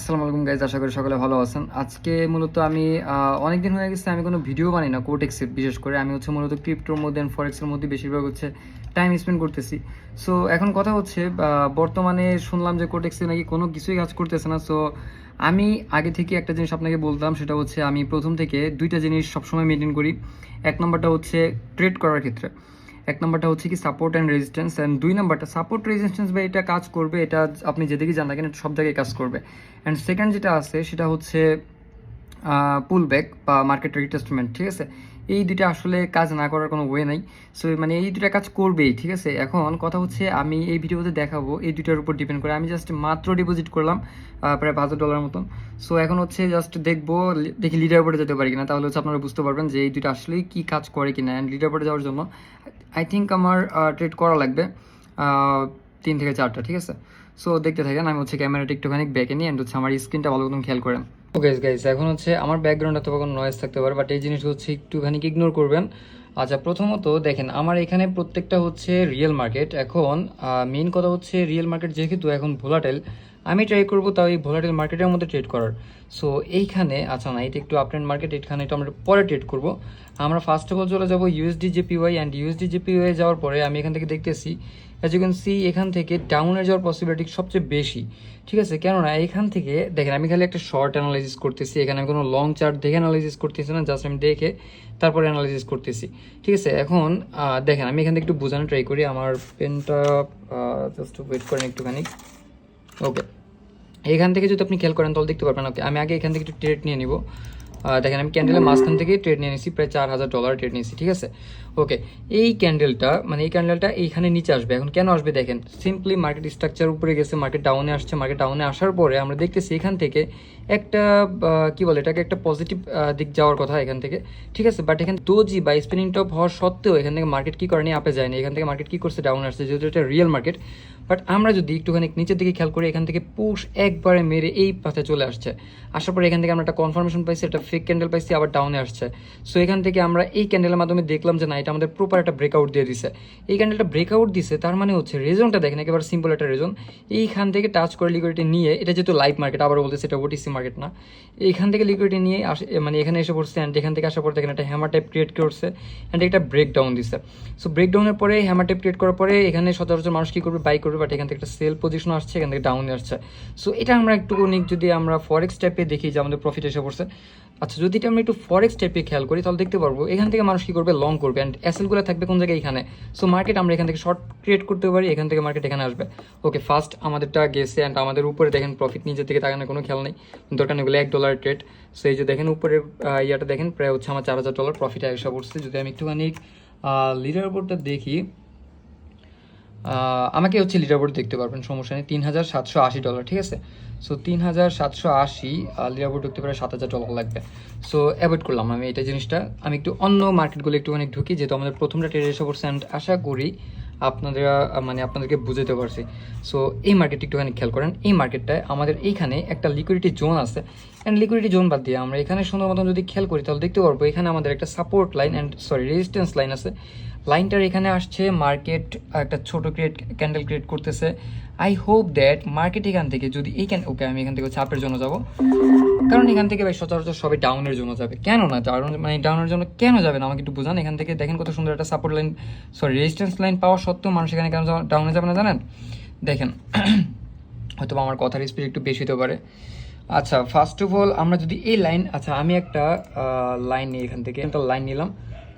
আসসালামু আলাইকুম গাইজ, আশা করি সকলে ভালো আছেন। আজকে মূলত আমি অনেকদিন হয়ে গেছে আমি কোনো ভিডিও বানাই না কোটেক্সের, বিশেষ করে আমি মূলত ক্রিপ্টোর মধ্যে অ্যান্ড ফরেক্সের মধ্যে বেশিরভাগ টাইম স্পেন্ড করতেছি। সো এখন কথা হচ্ছে বর্তমানে শুনলাম যে কোটেক্সে নাকি কোনো কিছুই কাজ করতেছে না। সো আমি আগে থেকে একটা জিনিস আপনাকে বলতাম, সেটা হচ্ছে আমি প্রথম থেকে দুইটা জিনিস সবসময় মেনটেন করি। এক নম্বরটা হচ্ছে ট্রেড করার ক্ষেত্রে, এক নম্বরটা হচ্ছে কি সাপোর্ট অ্যান্ড রেজিস্ট্যান্স, অ্যান্ড দুই নম্বরটা সাপোর্ট রেজিস্ট্যান্স বা এটা কাজ করবে, এটা আপনি যেদিকে যান না কেন সব জায়গায় কাজ করবে। অ্যান্ড সেকেন্ড যেটা আছে সেটা হচ্ছে পুল ব্যাক বা মার্কেট রিটেস্টমেন্ট। ঠিক আছে, এই দুইটা আসলে কাজ না করার কোনো ওয়ে নাই। সো মানে এই দুটা কাজ করবেই। ঠিক আছে, এখন কথা হচ্ছে আমি এই ভিডিওতে দেখাবো এই দুটার উপর ডিপেন্ড করে। আমি জাস্ট মাত্র ডিপোজিট করলাম প্রায় $5,000 মতন। সো এখন হচ্ছে জাস্ট দেখবো, দেখি লিডার বোর্ডে যেতে পারি কিনা, তাহলে হচ্ছে আপনারা বুঝতে পারবেন যে এই দুটো আসলেই কী কাজ করে কিনা। অ্যান্ড লিডার বোর্ডে যাওয়ার জন্য আই থিঙ্ক আমার ট্রেড করা লাগবে 3 থেকে 4টা। ঠিক আছে, সো দেখতে থাকেন। আমি হচ্ছে ক্যামেরাটা একটুখানি ব্যাকে নিই, অ্যান্ড হচ্ছে আমার স্ক্রিনটা ভালো মতন খেয়াল করেন। ওকে গাইস, এখন হচ্ছে আমার ব্যাকগ্রাউন্ডে তো কোনো নয়েজ থাকতে পারে, বাট এই জিনিসটা হচ্ছে একটুখানি ইগনোর করবেন। আচ্ছা, প্রথমত দেখেন আমার এখানে প্রত্যেকটা হচ্ছে রিয়েল মার্কেট। এখন মেইন কথা হচ্ছে রিয়েল মার্কেট যেহেতু এখন ভোলাটাইল, আমি ট্রাই করবো তাও এই ভোলাটাইল মার্কেটের মধ্যে ট্রেড করার। সো এইখানে আচ্ছা না, এটা একটু আপট্রেন্ড মার্কেট, এখানে এটা আমরা পরে ট্রেড করবো। আমরা ফার্স্ট অফ অল চলে যাবো USD JPY, and USD JPY যাওয়ার পরে আমি এখান থেকে দেখতেছি অ্যাজ ইউ ক্যান সি এখান থেকে ডাউনে যাওয়ার পসিবিলিটি সবচেয়ে বেশি। ঠিক আছে, কেননা এখান থেকে দেখেন আমি খালি একটা শর্ট অ্যানালাইসিস করতেছি, এখানে আমি কোনো লং চার্ট দেখে অ্যানালাইসিস করতেছি না, জাস্ট আমি দেখে তারপরে অ্যানালাইসিস করতেছি। ঠিক আছে, এখন দেখেন আমি এখান থেকে একটু বোঝানো ট্রাই করি। আমার পেনটা জাস্ট ওয়েট করেন একটুখানি। ওকে, এখান থেকে যদি আপনি খেয়াল করেন তাহলে দেখতে পারবেন। ওকে, আমি আগে এখান থেকে একটু ট্রেড নিয়ে নিব। দেখেন আমি ক্যান্ডেলের মাঝখান থেকে ট্রেড নিয়ে নিয়েছি, প্রায় $4,000 ট্রেড নিয়েছি। ঠিক আছে, ওকে, এই ক্যান্ডেলটা এইখানে নিচে আসবে। এখন কেন আসবে দেখেন, সিম্পলি মার্কেট স্ট্রাকচার উপরে গেছে, মার্কেট ডাউনে আসছে। মার্কেট ডাউনে আসার পরে আমরা দেখতেছি এখান থেকে একটা কি বলে এটাকে, একটা পজিটিভ দিক যাওয়ার কথা এখান থেকে। ঠিক আছে, বাট এখানে দোজি বা স্পিনিং টপ হওয়ার সত্ত্বেও এখান থেকে মার্কেট কি করেনি, আপে যায়নি। এখান থেকে মার্কেট কি করছে, ডাউনে আসছে, যেহেতু এটা রিয়েল মার্কেট। বাট আমরা যদি একটুখানি নিচের দিকে খেয়াল করি, এখান থেকে পুশ একবারে মেরে এই পাথে চলে আসছে। আসার পরে এখান থেকে আমরা একটা কনফার্মেশন পাইছি, একটা ফেক ক্যান্ডেল পাইছি, আবার ডাউনে আসছে। সো এখান থেকে আমরা এই ক্যান্ডেলের মাধ্যমে দেখলাম যে না, এটা আমাদের প্রপার একটা ব্রেকআউট দিয়ে দিছে। এই ক্যান্ডেলটা ব্রেকআউট দিছে, তার মানে হচ্ছে রিজনটা দেখেন, একেবারে সিম্পল একটা রিজন। এইখান থেকে টাচ করে লিকুইডিটি নিয়ে, এটা যেহেতু লাইভ মার্কেট, আবার বলতেছে এটা ওটিসি মার্কেট না, এইখান থেকে লিকুইডিটি নিয়ে আসে, মানে এখানে এসে পড়ছে। অ্যান্ড এখান থেকে আসার পর দেখেন একটা হ্যামার টাইপ ক্রিয়েট করছে, অ্যান্ড একটা ব্রেকডাউন দিছে। সো ব্রেকডাউনের পরে হ্যামার টাইপ ক্রিয়েট করার পরে এখানে সচরাচর মানুষ কি করবে, বাই করবে, বাট এখান থেকে একটা সেল পজিশন আসছে, এখান থেকে ডাউনে আসছে। সো এটা আমরা একটুখানি যদি আমরা ফরেক্স টাইপে দেখি যে আমাদের প্রফিট এসে পড়ছে। আচ্ছা, যদি এটা আমরা একটু ফরেক্স টাইপে খেয়াল করি তাহলে দেখতে পারবো এখান থেকে মানুষ কি করবে, লং করবে, অ্যান্ড এসএলগুলো থাকবে কোন জায়গায়, এখানে। সো মার্কেট আমরা এখান থেকে শর্ট ক্রিয়েট করতে পারি, এখান থেকে মার্কেট এখানে আসবে। ওকে, ফার্স্ট আমাদেরটা গেছে, অ্যান্ড আমাদের উপরে দেখেন প্রফিট নিজের থেকে তাকানোর কোনো খেয়াল নেই, দরকার নেই, $1 ট্রেড। সো এই যে দেখেন উপরের ইয়াটা দেখেন, প্রায় হচ্ছে আমার $4,000 প্রফিট এসে পড়ছে। যদি আমি একটুখানি লিডার বোর্ডটা দেখি, আমাকে হচ্ছে লিডার বোর্ড দেখতে পারবেন, সমস্যা নেই। $3,780। ঠিক আছে, সো 3,780 লিডার বোর্ড ঢুকতে পারে, $7,000 লাগবে। সো অ্যাভয়েড করলাম আমি এটা জিনিসটা। আমি একটু অন্য মার্কেটগুলো একটুখানি ঢুকি, যেহেতু আমাদের প্রথমটা ট্রেড এসে পড়ছে, অ্যান্ড আশা করি আপনাদেরকে বুঝাতে পারছি। সো এই মার্কেটটা একটুখানি খেয়াল করেন। এই মার্কেটটায় আমাদের এইখানে একটা লিকুইডিটি জোন আছে, অ্যান্ড লিকুইডিটি জোন বাদ দিয়ে আমরা এখানে সুন্দর মতন যদি খেয়াল করি তাহলে দেখতে পারবো এখানে আমাদের একটা সাপোর্ট লাইন রেজিস্ট্যান্স লাইন আছে। লাইনটার এখানে আসছে, মার্কেট একটা ছোট ক্যান্ডেল ক্রিয়েট করতেছে। আই হোপ দ্যাট মার্কেট এখান থেকে যদি ওকে, আমি এখান থেকে চাপের জন্য যাব, কারণ এখান থেকে ভাই সচরাচর সবাই ডাউনের জন্য যাবে। কেন না, মানে ডাউনের জন্য কেন যাবে না আমাকে একটু বোঝান। এখান থেকে দেখেন কত সুন্দর একটা সাপোর্ট লাইন, রেজিস্ট্যান্স লাইন পাওয়া সত্ত্বেও মানুষ এখানে কেন ডাউনে যাবে না জানেন? দেখেন হয়তো আমার কথার স্পিড একটু বেশি হতে পারে। আচ্ছা, ফার্স্ট অফ অল আমরা যদি এই লাইন, আচ্ছা আমি একটা লাইন নিই, এখান থেকে একটা লাইন নিলাম।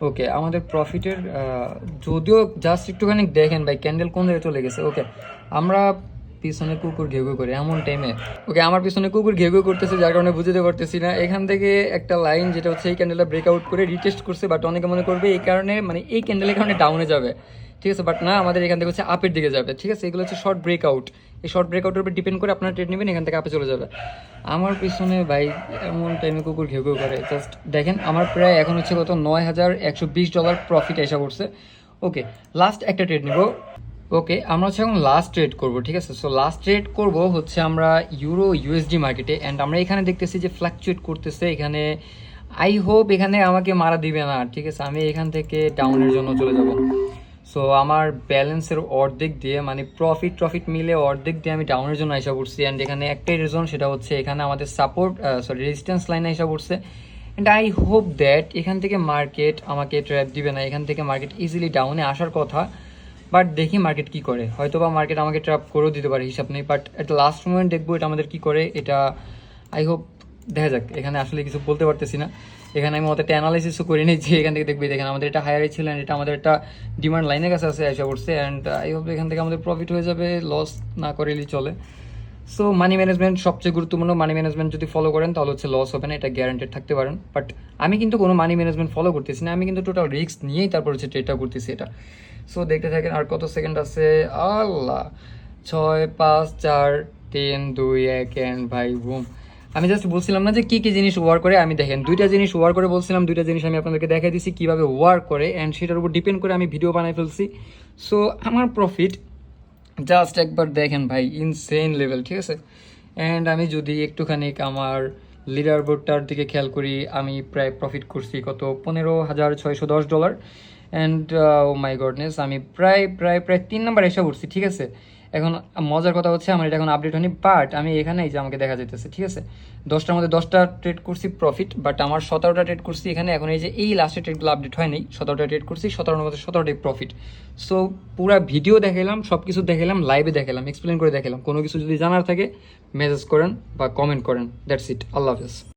ওকে, আমাদের প্রফিটের যদিও জাস্ট একটুখানি দেখেন ভাই ক্যান্ডেল কোন জায়গায় চলে গেছে। ওকে, আমরা পিছনে কুকুর ঘেউ ঘেউ করে এমন টাইমে, ওকে আমার পিছনে কুকুর ঘেউ ঘেউ করতেছে, যার কারণে বুঝতে পারতেছি না। এখান থেকে একটা লাইন যেটা হচ্ছে এই ক্যান্ডেলটা ব্রেকআউট করে রিটেস্ট করছে, বাট অনেকে মনে করবে এই কারণে, মানে এই ক্যান্ডেলের কারণে ডাউনে যাবে। ঠিক আছে, বাট না, আমাদের এখান থেকে হচ্ছে আপের দিকে যাবে। ঠিক আছে, এগুলো হচ্ছে শর্ট ব্রেকআউট। এই শর্ট ব্রেকআউটের উপর ডিপেন্ড করে আপনারা ট্রেড নেবেন, এখান থেকে আপে চলে যাবে। আমার পিছনে ভাই এমন টাইমে কুকুর ঘেউ ঘেউ করে, জাস্ট দেখেন আমার প্রায় এখন হচ্ছে কত $9,120 প্রফিট এসে পড়ছে। ওকে, লাস্ট একটা ট্রেড নিব। ওকে, আমরা হচ্ছে এখন লাস্ট ট্রেড করবো। ঠিক আছে, সো লাস্ট ট্রেড করবো হচ্ছে আমরা ইউরো ইউএসডি মার্কেটে, অ্যান্ড আমরা এখানে দেখতেছি যে ফ্লাকচুয়েট করতেছে এখানে। আই হোপ এখানে আমাকে মারা দিবে না। ঠিক আছে, আমি এখান থেকে ডাউনের জন্য চলে যাব। সো আমার ব্যালেন্সের অর্ধেক দিয়ে মানে প্রফিট মিলে অর্ধেক দিয়ে আমি ডাউনের জন্য আশা করছি। অ্যান্ড এখানে একটাই রিজন, সেটা হচ্ছে এখানে আমাদের রেজিস্ট্যান্স লাইনে আশা করছে। অ্যান্ড আই হোপ দ্যাট এখান থেকে মার্কেট আমাকে ট্র্যাপ দিবে না, এখান থেকে মার্কেট ইজিলি ডাউনে আসার কথা। বাট দেখি মার্কেট কি করে, হয়তো বা মার্কেট আমাকে ট্র্যাপ করেও দিতে পারে, হিসাব নেই। বাট এট লাস্ট মোমেন্ট দেখবো এটা আমাদের কি করে, এটা আই হোপ দেখা যাক। এখানে আসলে কিছু বলতে পারতেছি না, এখানে আমি অত একটা অ্যানালাইসিসও করি নি যে এখান থেকে দেখবি দেখেন আমাদের এটা হায়ারে ছিল, এটা আমাদের একটা ডিমান্ড লাইনের কাছে আছে আশা করছে। অ্যান্ড আই হোপ এখান থেকে আমাদের প্রফিট হয়ে যাবে, লস না করেলেই চলে। সো মানি ম্যানেজমেন্ট সবচেয়ে গুরুত্বপূর্ণ, মানি ম্যানেজমেন্ট যদি ফলো করেন তাহলে হচ্ছে লস হবে না, এটা গ্যারান্টেড থাকতে পারেন। বাট আমি কিন্তু কোনো মানি ম্যানেজমেন্ট ফলো করতেছি না, আমি কিন্তু টোটাল রিস্ক নিয়েই তারপর হচ্ছে ট্রেডটা করতেছি এটা। সো দেখতে থাকেন, আর কত সেকেন্ড আছে, আল্লাহ, 6 5 4 3 2 1 এন্ড ভাই বুম। আমি জাস্ট বলছিলাম না যে কি কি জিনিস ওয়ার করে, আমি দেখেন দুইটা জিনিস ওয়ার করে বলছিলাম, দুইটা জিনিস আমি আপনাদেরকে দেখাই দিচ্ছি কীভাবে ওয়ার করে, অ্যান্ড সেটার উপর ডিপেন্ড করে আমি ভিডিও বানাই ফেলছি। সো আমার প্রফিট জাস্ট একবার দেখেন ভাই, ইনসেন লেভেল, ঠিক আছে। অ্যান্ড আমি যদি একটুখানি আমার লিডার বোর্ডটার দিকে খেয়াল করি, আমি প্রায় প্রফিট করছি কত, $15,610। অ্যান্ড ও মাই গডনেস, আমি প্রায় প্রায় প্রায় 3 নাম্বার এসে উঠছি, ঠিক আছে। এখন মজার কথা হচ্ছে আমার এটা এখন আপডেট হয়নি, বাট আমি এখানে এই যে আমাকে দেখা যেতেছে, ঠিক আছে, 10টার মধ্যে 10টা ট্রেড করছি প্রফিট, বাট আমার 17টা ট্রেড করছি এখানে। এখন এই যে এই লাস্টের ট্রেডগুলো আপডেট হয়নি, 17টা ট্রেড করছি, 17টার মধ্যে 17টাই প্রফিট। সো পুরা ভিডিও দেখালাম, সব কিছু দেখালাম, লাইভে দেখালাম, এক্সপ্লেন করে দেখালাম। কোনো কিছু যদি জানার থাকে মেসেজ করেন বা কমেন্ট করেন, দ্যাটস ইট, আল্লাহ হাফেজ।